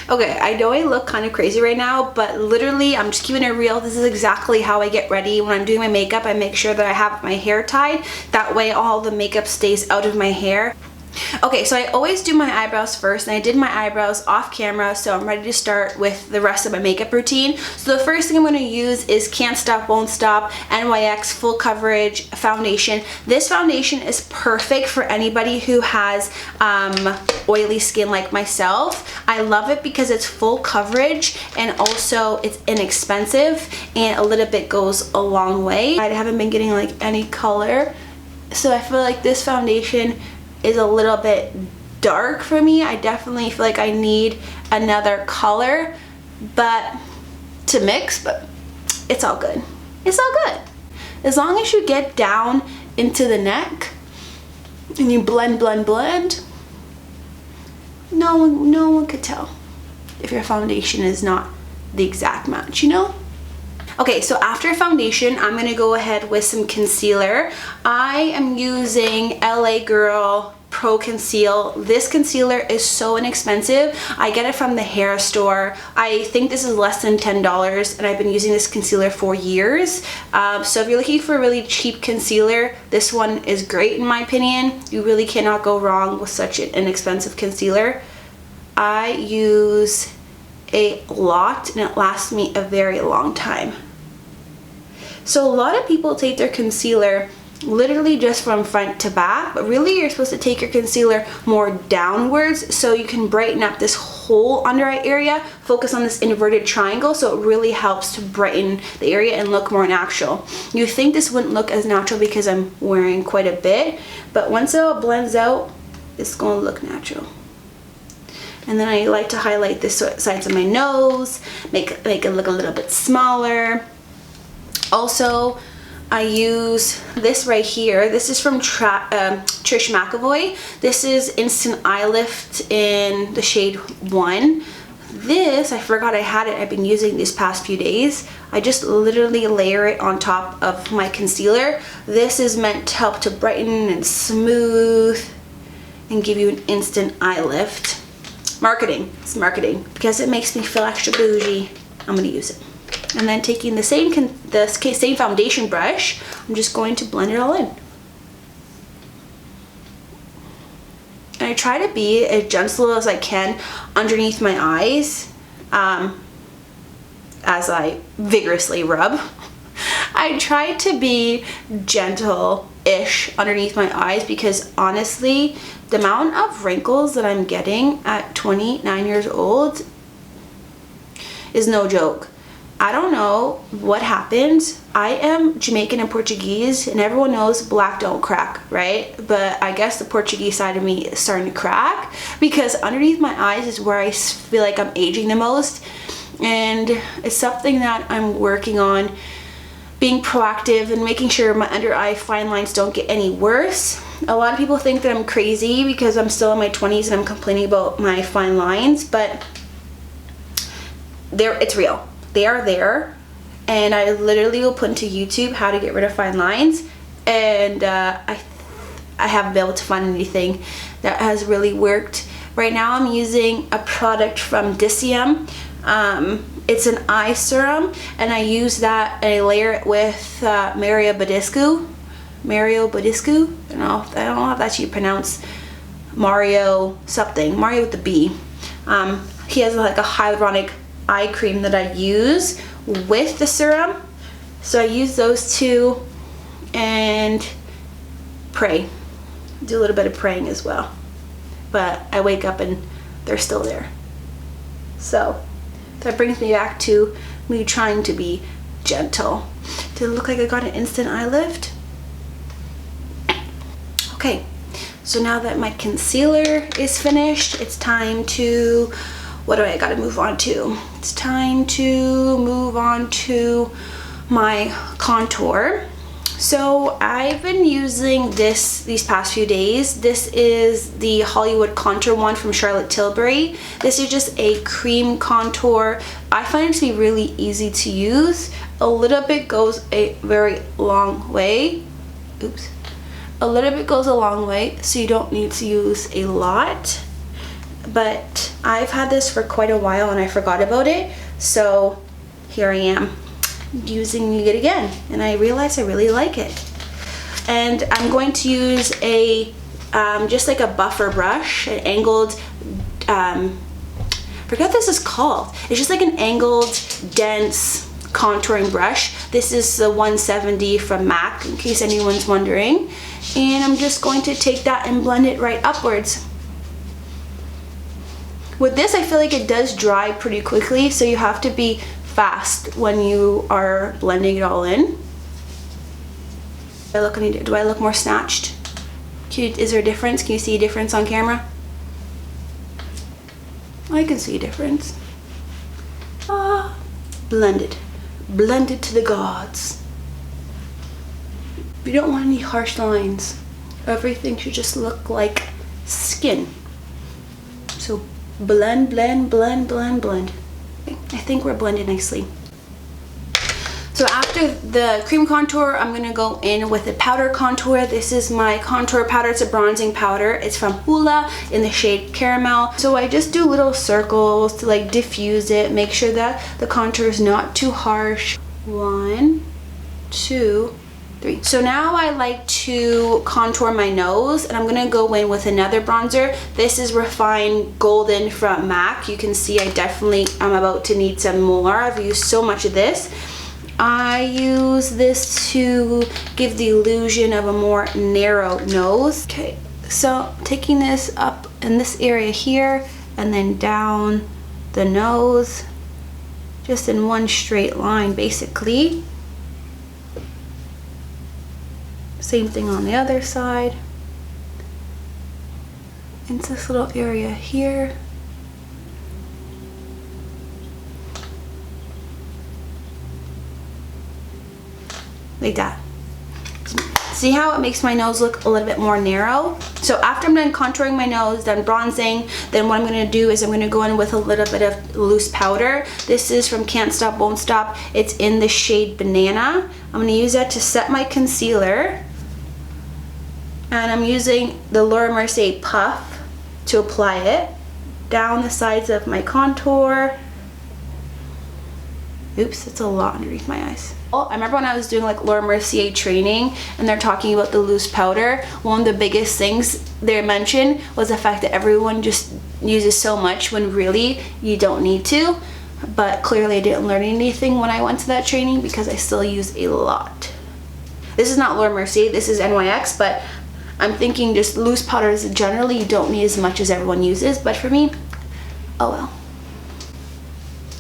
Okay, I know I look kind of crazy right now, but literally I'm just keeping it real. This is exactly how I get ready. When I'm doing my makeup, I make sure that I have my hair tied. That way all the makeup stays out of my hair. Okay, so I always do my eyebrows first, and I did my eyebrows off camera, so I'm ready to start with the rest of my makeup routine. So the first thing I'm going to use is Can't Stop, Won't Stop NYX Full Coverage Foundation. This foundation is perfect for anybody who has oily skin like myself. I love it because it's full coverage and also it's inexpensive, and a little bit goes a long way. I haven't been getting like any color, so I feel like this foundation is a little bit dark for me. I definitely feel like I need another color but to mix, but it's all good. It's all good. As long as you get down into the neck and you blend, no one could tell if your foundation is not the exact match, you know? Okay, so after foundation, I'm gonna go ahead with some concealer. I am using LA Girl Pro Conceal. This concealer is so inexpensive. I get it from the hair store. I think this is less than $10, and I've been using this concealer for years. So if you're looking for a really cheap concealer, this one is great in my opinion. You really cannot go wrong with such an inexpensive concealer. I use a lot and it lasts me a very long time. So a lot of people take their concealer literally just from front to back, but really you're supposed to take your concealer more downwards so you can brighten up this whole under eye area. Focus on this inverted triangle, so it really helps to brighten the area and look more natural. You think this wouldn't look as natural because I'm wearing quite a bit, but once it all blends out, it's gonna look natural. And then I like to highlight the sides of my nose, make it look a little bit smaller. Also, I use this right here. This is from Trish McEvoy. This is Instant Eye Lift in the shade 1. This, I forgot I had it. I've been using these past few days. I just literally layer it on top of my concealer. This is meant to help to brighten and smooth and give you an instant eye lift. Marketing. It's marketing. Because it makes me feel extra bougie, I'm going to use it. And then taking the same foundation brush, I'm just going to blend it all in. And I try to be as gentle as I can underneath my eyes as I vigorously rub. I try to be gentle-ish underneath my eyes because honestly, the amount of wrinkles that I'm getting at 29 years old is no joke. I don't know what happened. I am Jamaican and Portuguese, and everyone knows black don't crack, right? But I guess the Portuguese side of me is starting to crack because underneath my eyes is where I feel like I'm aging the most, and it's something that I'm working on, being proactive and making sure my under eye fine lines don't get any worse. A lot of people think that I'm crazy because I'm still in my 20s and I'm complaining about my fine lines, but it's real. They are there, and I literally will put into YouTube how to get rid of fine lines, and I haven't been able to find anything that has really worked. Right now I'm using a product from Dicium. It's an eye serum, and I use that and I layer it with Mario Badescu. I don't know how that's how you pronounce Mario something. Mario with the B. He has like a hyaluronic eye cream that I use with the serum, so I use those two and pray, do a little bit of praying as well, but I wake up and they're still there. So that brings me back to me trying to be gentle. Did it look like I got an instant eye lift? Okay, so now that my concealer is finished, it's time to, what do I gotta move on to? It's time to move on to my contour. So I've been using these past few days. This is the Hollywood Contour one from Charlotte Tilbury. This is just a cream contour. I find it to be really easy to use. A little bit goes a very long way. A little bit goes a long way, so you don't need to use a lot. but I've had this for quite a while and I forgot about it. So here I am using it again, and I realized I really like it. And I'm going to use a just like a buffer brush, an angled, forget what this is called. It's just like an angled, dense contouring brush. This is the 170 from MAC, in case anyone's wondering. And I'm just going to take that and blend it right upwards. With this, I feel like it does dry pretty quickly, so you have to be fast when you are blending it all in. Do I look more snatched? Is there a difference? Can you see a difference on camera? I can see a difference. Blended. Blended to the gods. You don't want any harsh lines. Everything should just look like skin. So blend, blend, blend, blend, blend. Okay, I think we're blended nicely. So after the cream contour, I'm gonna go in with a powder contour. This is my contour powder. It's a bronzing powder. It's from Hoola in the shade Caramel. So I just do little circles to like diffuse it, make sure that the contour is not too harsh. 1, 2, 3. So now I like to contour my nose, and I'm gonna go in with another bronzer. This is Refined Golden from MAC. You can see I definitely am about to need some more. I've used so much of this. I use this to give the illusion of a more narrow nose. Okay, so taking this up in this area here and then down the nose, just in one straight line basically. Same thing on the other side. Into this little area here. Like that. See how it makes my nose look a little bit more narrow? So after I'm done contouring my nose, done bronzing, then what I'm gonna do is I'm gonna go in with a little bit of loose powder. This is from Can't Stop, Won't Stop. It's in the shade Banana. I'm gonna use that to set my concealer. And I'm using the Laura Mercier Puff to apply it down the sides of my contour. Oops, that's a lot underneath my eyes. I remember when I was doing like Laura Mercier training and they're talking about the loose powder, one of the biggest things they mentioned was the fact that everyone just uses so much when really you don't need to. But clearly I didn't learn anything when I went to that training because I still use a lot. This is not Laura Mercier, this is NYX, but I'm thinking just loose powders generally you don't need as much as everyone uses, but for me, oh well.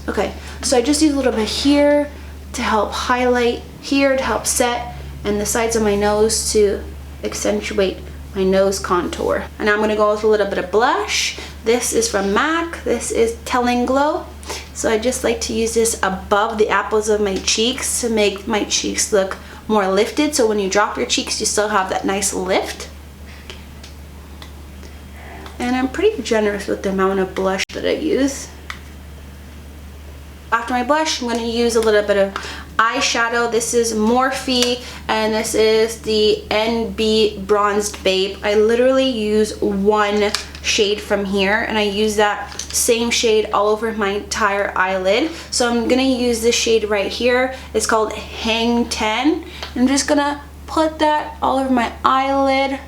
Okay, so I just use a little bit here to help highlight, here to help set, and the sides of my nose to accentuate my nose contour. And now I'm gonna go with a little bit of blush. This is from MAC, this is Telling Glow. So I just like to use this above the apples of my cheeks to make my cheeks look more lifted, so when you drop your cheeks you still have that nice lift. And I'm pretty generous with the amount of blush that I use. After my blush, I'm going to use a little bit of eyeshadow. This is Morphe, and this is the NB Bronzed Babe. I literally use one shade from here, and I use that same shade all over my entire eyelid. So I'm going to use this shade right here. It's called Hang 10. I'm just going to put that all over my eyelid,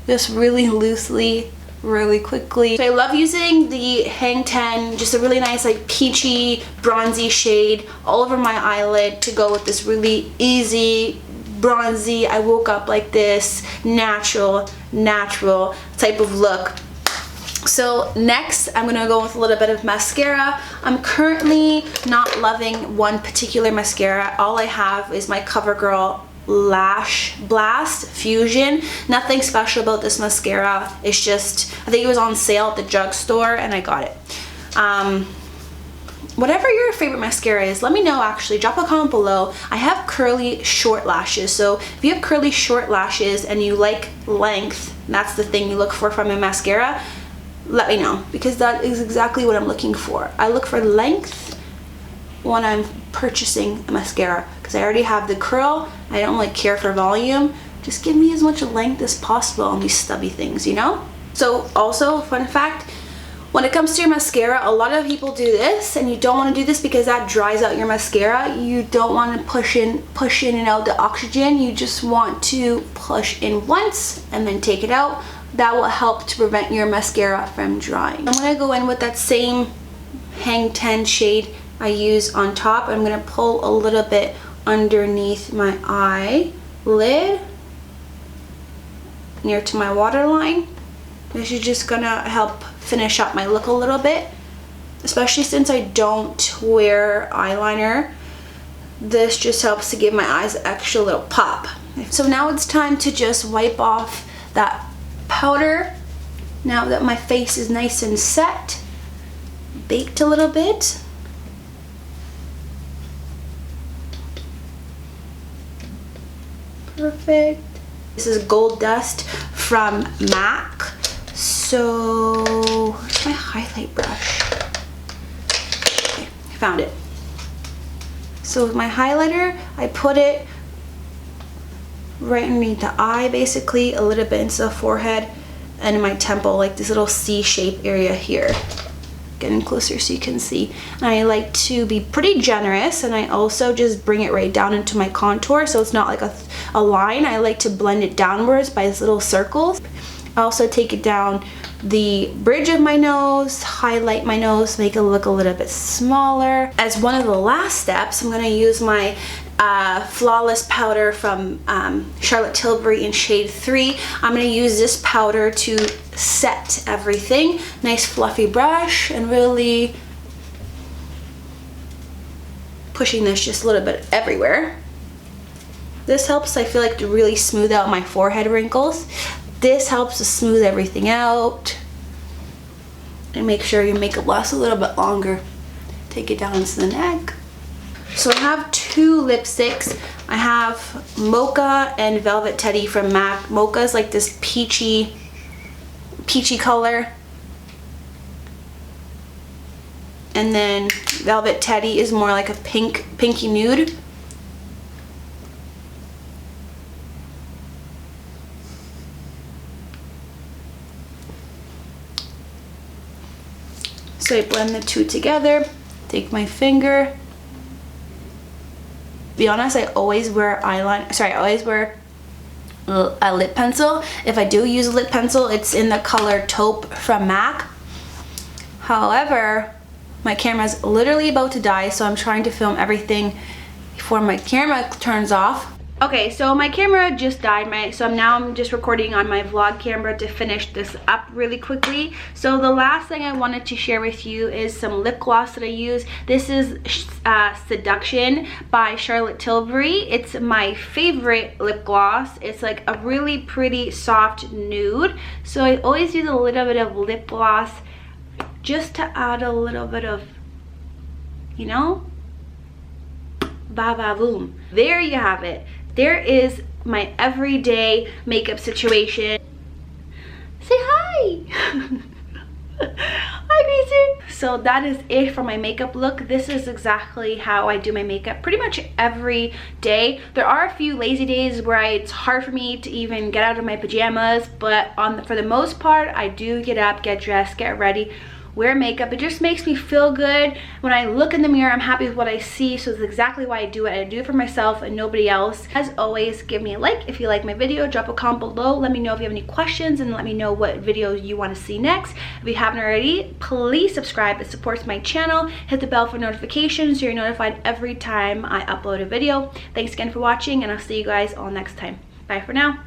just really loosely, really quickly. So I love using the Hang 10, just a really nice like peachy, bronzy shade all over my eyelid to go with this really easy, bronzy, I woke up like this, natural type of look. So next I'm gonna go with a little bit of mascara. I'm currently not loving one particular mascara. All I have is my CoverGirl Lash Blast Fusion. Nothing special about this mascara. It's just, I think it was on sale at the drugstore and I got it. Whatever your favorite mascara is, let me know actually. Drop a comment below. I have curly short lashes, so if you have curly short lashes and you like length, that's the thing you look for from a mascara, let me know, because that is exactly what I'm looking for. I look for length when I'm purchasing a mascara, because I already have the curl. I don't like care for volume. Just give me as much length as possible on these stubby things, you know? So also, fun fact, When it comes to your mascara, a lot of people do this, and you don't want to do this because that dries out your mascara. You don't want to push in and out the oxygen. You just want to push in once and then take it out. That will help to prevent your mascara from drying. I'm going to go in with that same Hang 10 shade I use on top. I'm going to pull a little bit underneath my eyelid near to my waterline. This is just gonna help finish up my look a little bit, especially since I don't wear eyeliner. This just helps to give my eyes an extra little pop. So now it's time to just wipe off that powder. Now that my face is nice and set, baked a little bit. Perfect. This is Gold Dust from MAC. So, where's my highlight brush? Okay, I found it. So with my highlighter, I put it right underneath the eye, basically, a little bit into the forehead and in my temple, like this little C-shaped area here. Getting closer so you can see. And I like to be pretty generous, and I also just bring it right down into my contour so it's not like a line. I like to blend it downwards by these little circles. I also take it down the bridge of my nose, highlight my nose, make it look a little bit smaller. As one of the last steps, I'm going to use my Flawless powder from Charlotte Tilbury in shade 3. I'm going to use this powder to set everything. Nice fluffy brush, and really pushing this just a little bit everywhere. This helps, I feel like, to really smooth out my forehead wrinkles. This helps to smooth everything out and make sure your makeup lasts a little bit longer. Take it down into the neck. So I have two lipsticks. I have Mocha and Velvet Teddy from MAC. Mocha is like this peachy color. And then Velvet Teddy is more like a pinky nude. So I blend the two together, take my finger. To be honest, I always wear eyeliner, I always wear a lip pencil. If I do use a lip pencil, it's in the color Taupe from MAC. However, my camera's literally about to die, so I'm trying to film everything before my camera turns off. Okay, so my camera just died, so I'm just recording on my vlog camera to finish this up really quickly. So the last thing I wanted to share with you is some lip gloss that I use. This is Seduction by Charlotte Tilbury. It's my favorite lip gloss. It's like a really pretty soft nude. So I always use a little bit of lip gloss just to add a little bit of, you know, ba ba boom. There you have it. There is my everyday makeup situation. Say hi! Hi, Mason! So that is it for my makeup look. This is exactly how I do my makeup pretty much every day. There are a few lazy days where it's hard for me to even get out of my pajamas, but for the most part, I do get up, get dressed, get ready, wear makeup. It just makes me feel good. When I look in the mirror, I'm happy with what I see, so it's exactly why I do it. I do it for myself and nobody else. As always, give me a like if you like my video. Drop a comment below. Let me know if you have any questions, and let me know what videos you want to see next. If you haven't already, please subscribe. It supports my channel. Hit the bell for notifications so you're notified every time I upload a video. Thanks again for watching, and I'll see you guys all next time. Bye for now.